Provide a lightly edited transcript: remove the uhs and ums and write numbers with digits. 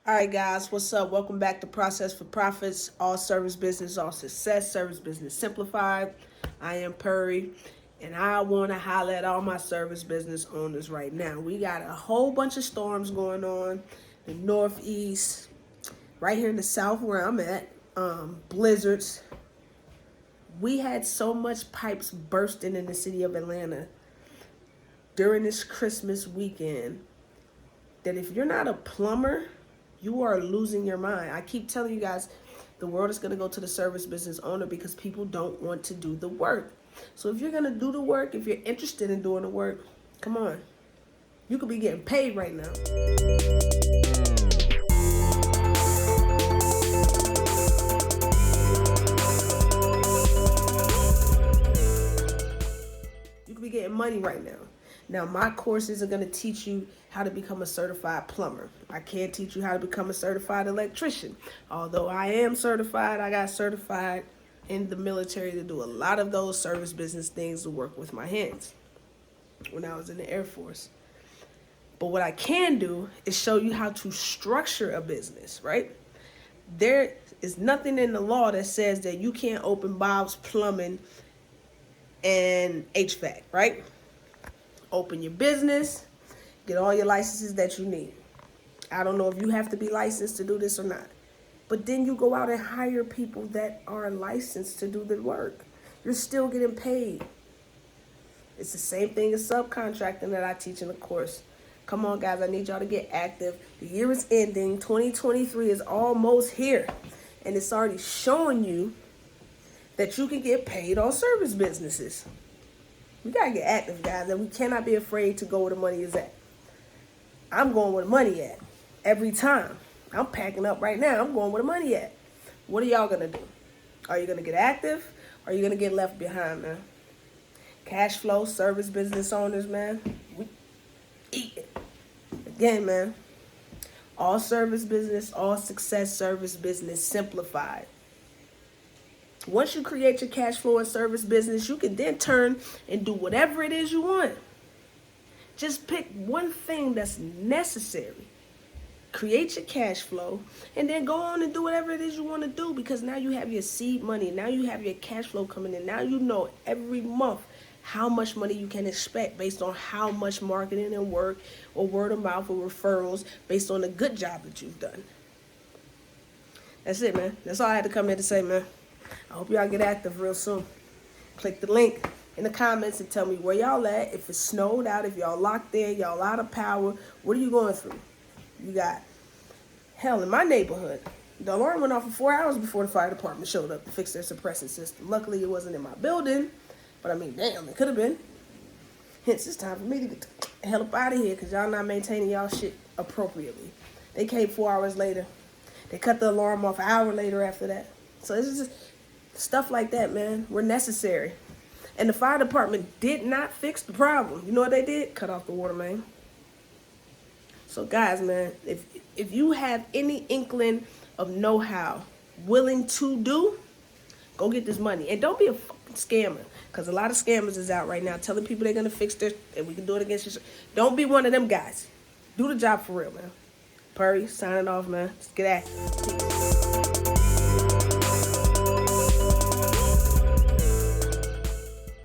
All right, guys, what's up? Welcome back to Process for Profits, all service business, all success, service business simplified. I am Purry, and I want to holler at all my service business owners right now. We got a whole bunch of storms going on, the Northeast, right here in the South where I'm at, blizzards. We had so much pipes bursting in the city of Atlanta during this Christmas weekend that if you're not a plumber, you are losing your mind. I keep telling you guys, the world is going to go to the service business owner because people don't want to do the work. So if you're going to do the work, if you're interested in doing the work, come on. You could be getting paid right now. You could be getting money right now. Now, my courses are going to teach you how to become a certified plumber. I can't teach you how to become a certified electrician. Although I am certified, I got certified in the military to do a lot of those service business things to work with my hands when I was in the Air Force. But what I can do is show you how to structure a business, right? There is nothing in the law that says that you can't open Bob's Plumbing and HVAC, right? Open your business, get all your licenses that you need. I don't know if you have to be licensed to do this or not. But then you go out and hire people that are licensed to do the work. You're still getting paid. It's the same thing as subcontracting that I teach in the course. Come on, guys, I need y'all to get active. The year is ending. 2023 is almost here. And it's already showing you that you can get paid on service businesses. We got to get active, guys, and we cannot be afraid to go where the money is at. I'm going where the money at every time. I'm packing up right now. I'm going where the money at. What are y'all going to do? Are you going to get active? Or are you going to get left behind, man? Cash flow, service business owners, man. We eat it. Again, man. All service business, all success service business simplified. Once you create your cash flow and service business, you can then turn and do whatever it is you want. Just pick one thing that's necessary. Create your cash flow and then go on and do whatever it is you want to do, because now you have your seed money. Now you have your cash flow coming in. Now you know every month how much money you can expect based on how much marketing and work or word of mouth or referrals based on the good job that you've done. That's it, man. That's all I had to come here to say, man. I hope y'all get active real soon. Click the link in the comments and tell me where y'all at. If it's snowed out, if y'all locked in, y'all out of power, what are you going through? You got, hell, in my neighborhood, the alarm went off for 4 hours before the fire department showed up to fix their suppressant system. Luckily, it wasn't in my building, but I mean, damn, it could have been. Hence, it's time for me to get the hell up out of here because y'all not maintaining y'all shit appropriately. They came 4 hours later. They cut the alarm off an hour later after that. So it's just stuff like that, man. We're necessary. And the fire department did not fix the problem. You know what they did? Cut off the water main. So guys, man, if you have any inkling of know-how, willing to do, go get this money. And don't be a fucking scammer, because a lot of scammers is out right now telling people they're going to fix this and we can do it against you. Don't be one of them guys. Do the job for real, man. Purry, signing off, man. Just get active.